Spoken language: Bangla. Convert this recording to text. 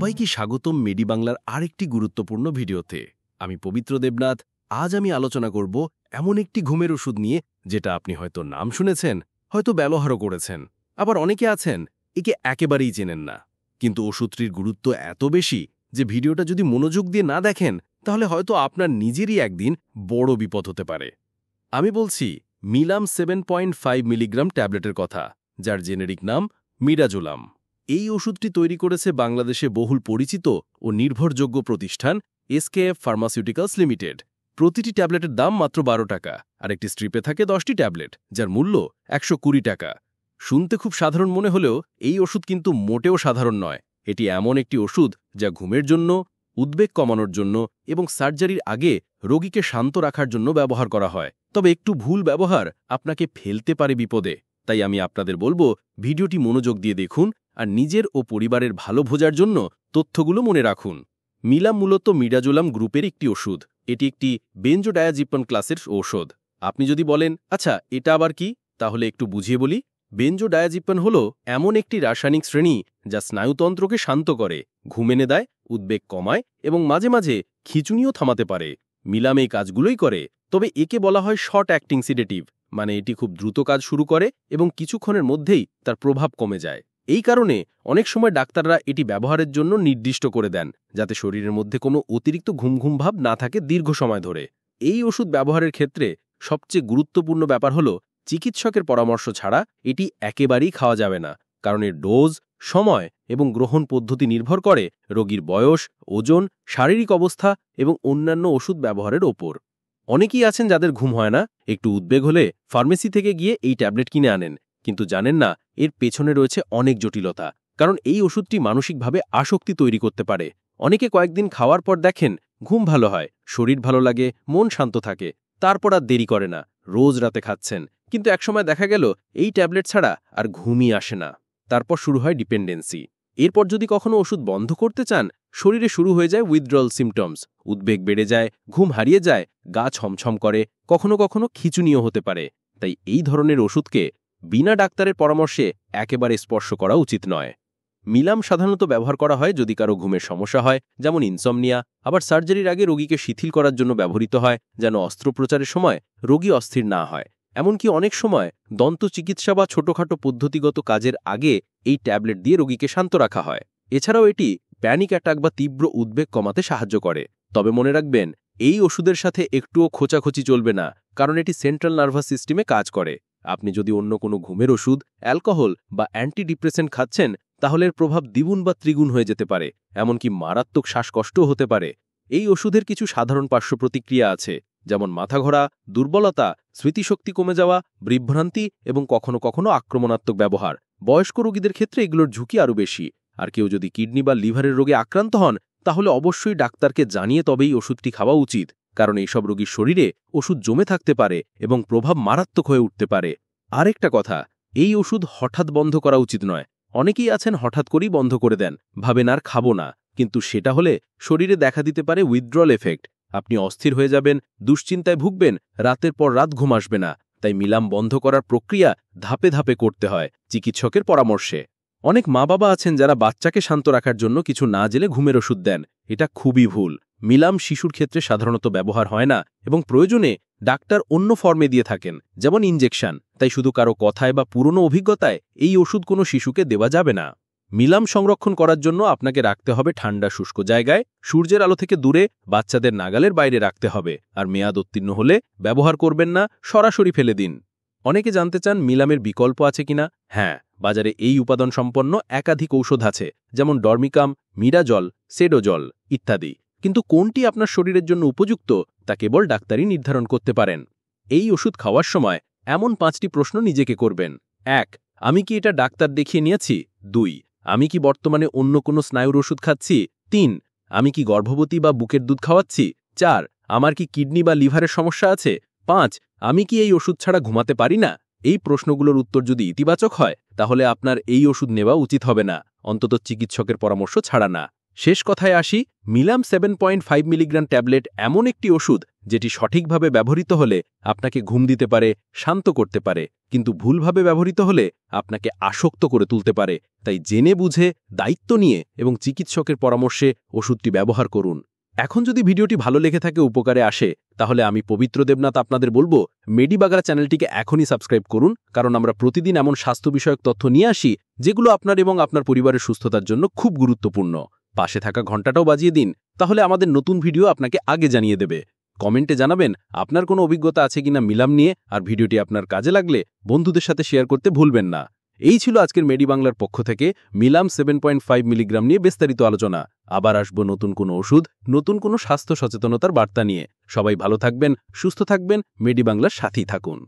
সবাইকে স্বাগতম মেডি বাংলার আরেকটি গুরুত্বপূর্ণ ভিডিওতে। আমি পবিত্র দেবনাথ। আজ আমি আলোচনা করব এমন একটি ঘুমের ওষুধ নিয়ে যেটা আপনি হয়তো নাম শুনেছেন, হয়তো ব্যবহারও করেছেন, আবার অনেকে আছেন একে একেবারেই চেনেন না। কিন্তু ওষুধটির গুরুত্ব এত বেশি যে ভিডিওটা যদি মনোযোগ দিয়ে না দেখেন তাহলে হয়তো আপনার নিজেরই একদিন বড় বিপদ হতে পারে। আমি বলছি মিলাম 7.5 মিলিগ্রাম ট্যাবলেটের কথা, যার জেনেরিক নাম মিডাজোলাম। এই ওষুধটি তৈরি করেছে বাংলাদেশে বহুল পরিচিত ও নির্ভরযোগ্য প্রতিষ্ঠান এসকেএফ ফার্মাসিউটিক্যালস লিমিটেড। প্রতিটি ট্যাবলেটের দাম মাত্র 12 টাকা, আর একটি স্ট্রিপে থাকে 10টি ট্যাবলেট, যার মূল্য 120 টাকা। শুনতে খুব সাধারণ মনে হলেও এই ওষুধ কিন্তু মোটেও সাধারণ নয়। এটি এমন একটি ওষুধ যা ঘুমের জন্য, উদ্বেগ কমানোর জন্য এবং সার্জারির আগে রোগীকে শান্ত রাখার জন্য ব্যবহার করা হয়। তবে একটু ভুল ব্যবহার আপনাকে ফেলতে পারে বিপদে। তাই আমি আপনাদের বলবো ভিডিওটি মনোযোগ দিয়ে দেখুন আর নিজের ও পরিবারের ভালো বোঝার জন্য তথ্যগুলো মনে রাখুন। মিলাম মূলত মিডাজোলাম গ্রুপের একটি ওষুধ। এটি একটি বেনজোডায়াজিপাম ক্লাসের ঔষধ। আপনি যদি বলেন, আচ্ছা এটা আবার কি, তাহলে একটু বুঝিয়ে বলি। বেনজোডায়াজিপাম হল এমন একটি রাসায়নিক শ্রেণী যা স্নায়ুতন্ত্রকে শান্ত করে, ঘুম এনে দেয়, উদ্বেগ কমায় এবং মাঝে মাঝে খিঁচুনিও থামাতে পারে। মিলাম এই কাজগুলোই করে, তবে একে বলা হয় শর্ট অ্যাক্টিং সিডেটিভ, মানে এটি খুব দ্রুত কাজ শুরু করে এবং কিছুক্ষণের মধ্যেই তার প্রভাব কমে যায়। এই কারণে অনেক সময় ডাক্তাররা এটি ব্যবহারের জন্য নির্দিষ্ট করে দেন, যাতে শরীরের মধ্যে কোনো অতিরিক্ত ঘুম ঘুম ভাব না থাকে দীর্ঘ সময় ধরে। এই ওষুধ ব্যবহারের ক্ষেত্রে সবচেয়ে গুরুত্বপূর্ণ ব্যাপার হল চিকিৎসকের পরামর্শ ছাড়া এটি একেবারেই খাওয়া যাবে না, কারণ এর ডোজ, সময় এবং গ্রহণ পদ্ধতি নির্ভর করে রোগীর বয়স, ওজন, শারীরিক অবস্থা এবং অন্যান্য ওষুধ ব্যবহারের ওপর। অনেকেই আছেন যাদের ঘুম হয় না, একটু উদ্বেগ হলে ফার্মেসি থেকে গিয়ে এই ট্যাবলেট কিনে আনেন, কিন্তু জানেন না এর পেছনে রয়েছে অনেক জটিলতা। কারণ এই ওষুধটি মানসিকভাবে আসক্তি তৈরি করতে পারে। অনেকে কয়েকদিন খাওয়ার পর দেখেন ঘুম ভালো হয়, শরীর ভালো লাগে, মন শান্ত থাকে, তারপর আর দেরি করে না, রোজ রাতে খাচ্ছেন, কিন্তু একসময় দেখা গেল এই ট্যাবলেট ছাড়া আর ঘুমই আসে না। তারপর শুরু হয় ডিপেন্ডেন্সি। এরপর যদি কখনো ওষুধ বন্ধ করতে চান, শরীরে শুরু হয়ে যায় উইথড্রল সিমটমস, উদ্বেগ বেড়ে যায়, ঘুম হারিয়ে যায়, গা ছমছম করে, কখনো কখনো খিঁচুনিও হতে পারে। তাই এই ধরনের ওষুধকে বিনা ডাক্তারের পরামর্শে একেবারে স্পর্শ করা উচিত নয়। মিলাম সাধারণত ব্যবহার করা হয় যদি কারো ঘুমের সমস্যা হয়, যেমন ইনসমনিয়া। আবার সার্জারির আগে রোগীকে শিথিল করার জন্য ব্যবহৃত হয়, যেন অস্ত্রোপচারের সময় রোগী অস্থির না হয়। এমনকি অনেক সময় দন্ত চিকিৎসা বা ছোটখাটো পদ্ধতিগত কাজের আগে এই ট্যাবলেট দিয়ে রোগীকে শান্ত রাখা হয়। এছাড়াও এটি প্যানিক অ্যাটাক বা তীব্র উদ্বেগ কমাতে সাহায্য করে। তবে মনে রাখবেন, এই ওষুধের সাথে একটুও খোঁচাখুচি চলবে না, কারণ এটি সেন্ট্রাল নার্ভাস সিস্টেমে কাজ করে। আপনি যদি অন্য কোনো ঘুমের ওষুধ, অ্যালকোহল বা অ্যান্টিডিপ্রেসেন্ট খাচ্ছেন, তাহলে এর প্রভাব দ্বিগুণ বা ত্রিগুণ হয়ে যেতে পারে, এমনকি মারাত্মক শ্বাসকষ্টও হতে পারে। এই ওষুধের কিছু সাধারণ পার্শ্ব প্রতিক্রিয়া আছে, যেমন মাথা ঘোরা, দুর্বলতা, স্মৃতিশক্তি কমে যাওয়া, বিভ্রান্তি এবং কখনো কখনো আক্রমণাত্মক ব্যবহার। বয়স্ক রোগীদের ক্ষেত্রে এগুলোর ঝুঁকি আরও বেশি। আর কেউ যদি কিডনি বা লিভারের রোগে আক্রান্ত হন, তাহলে অবশ্যই ডাক্তারকে জানিয়ে তবেই ওষুধটি খাওয়া উচিত, কারণ এইসব রোগীর শরীরে ওষুধ জমে থাকতে পারে এবং প্রভাব মারাত্মক হয়ে উঠতে পারে। আরেকটা কথা, এই ওষুধ হঠাৎ বন্ধ করা উচিত নয়। অনেকেই আছেন হঠাৎ করেই বন্ধ করে দেন, ভাবেন আর খাবো না, কিন্তু সেটা হলে শরীরে দেখা দিতে পারে উইথড্রল এফেক্ট। আপনি অস্থির হয়ে যাবেন, দুশ্চিন্তায় ভুগবেন, রাতের পর রাত ঘুম আসবে না। তাই মিলাম বন্ধ করার প্রক্রিয়া ধাপে ধাপে করতে হয়, চিকিৎসকের পরামর্শে। অনেক মা বাবা আছেন যারা বাচ্চাকে শান্ত রাখার জন্য কিছু না জেনে ঘুমের ওষুধ দেন। এটা খুবই ভুল। মিলাম শিশুর ক্ষেত্রে সাধারণত ব্যবহার হয় না এবং প্রয়োজনে ডাক্তার অন্য ফর্মে দিয়ে থাকেন, যেমন ইনজেকশন। তাই শুধু কারো কথায় বা পুরনো অভিজ্ঞতায় এই ওষুধ কোনো শিশুকে দেওয়া যাবে না। মিলাম সংরক্ষণ করার জন্য আপনাকে রাখতে হবে ঠান্ডা শুষ্ক জায়গায়, সূর্যের আলো থেকে দূরে, বাচ্চাদের নাগালের বাইরে রাখতে হবে। আর মেয়াদ উত্তীর্ণ হলে ব্যবহার করবেন না, সরাসরি ফেলে দিন। অনেকে জানতে চান মিলামের বিকল্প আছে কিনা। হ্যাঁ, বাজারে এই উপাদান সম্পন্ন একাধিক ঔষধ আছে, যেমন ডরমিকাম, মিডাজল, সেডোজল ইত্যাদি। কিন্তু কোনটি আপনার শরীরের জন্য উপযুক্ত তা কেবল ডাক্তারই নির্ধারণ করতে পারেন। এই ওষুধ খাওয়ার সময় এমন 5টি প্রশ্ন নিজেকে করবেন। 1. আমি কি এটা ডাক্তার দেখিয়ে নিয়েছি? 2. আমি কি বর্তমানে অন্য কোনো স্নায়ুর ওষুধ খাচ্ছি? 3. আমি কি গর্ভবতী বা বুকের দুধ খাওয়াচ্ছি? 4. আমার কি কিডনি বা লিভারের সমস্যা আছে? 5. আমি কি এই ওষুধ ছাড়া ঘুমাতে পারি না? এই প্রশ্নগুলোর উত্তর যদি ইতিবাচক হয়, তাহলে আপনার এই ওষুধ নেওয়া উচিত হবে না, অন্তত চিকিৎসকের পরামর্শ ছাড়া না। শেষ কথায় আসি, মিলাম 7.5 মিলিগ্রাম ট্যাবলেট এমন একটি ওষুধ যেটি সঠিকভাবে ব্যবহৃত হলে আপনাকে ঘুম দিতে পারে, শান্ত করতে পারে, কিন্তু ভুলভাবে ব্যবহৃত হলে আপনাকে আসক্ত করে তুলতে পারে। তাই জেনে বুঝে, দায়িত্ব নিয়ে এবং চিকিৎসকের পরামর্শে ওষুধটি ব্যবহার করুন। এখন যদি ভিডিওটি ভালো লেগে থাকে, উপকারে আসে, তাহলে আমি পবিত্র দেবনাথ আপনাদের বলবো, মেডিবাগরা চ্যানেলটিকে এখনই সাবস্ক্রাইব করুন, কারণ আমরা প্রতিদিন এমন স্বাস্থ্য বিষয়ক তথ্য নিয়ে আসি যেগুলো আপনার এবং আপনার পরিবারের সুস্থতার জন্য খুব গুরুত্বপূর্ণ। পাশে থাকা ঘন্টাটাও বাজিয়ে দিন, তাহলে আমাদের নতুন ভিডিও আপনাকে আগে জানিয়ে দেবে। কমেন্টে জানাবেন আপনার কোনো অভিজ্ঞতা আছে কিনা মিলাম নিয়ে, আর ভিডিওটি আপনার কাজে লাগলে বন্ধুদের সাথে শেয়ার করতে ভুলবেন না। এই ছিল আজকের মেডিবাংলার পক্ষ থেকে মিলাম 7.5 মিলিগ্রাম নিয়ে বিস্তারিত আলোচনা। আবার আসবো নতুন কোনো ওষুধ, নতুন কোনো স্বাস্থ্য সচেতনতার বার্তা নিয়ে। সবাই ভালো থাকবেন, সুস্থ থাকবেন, মেডিবাংলার সাথেই থাকুন।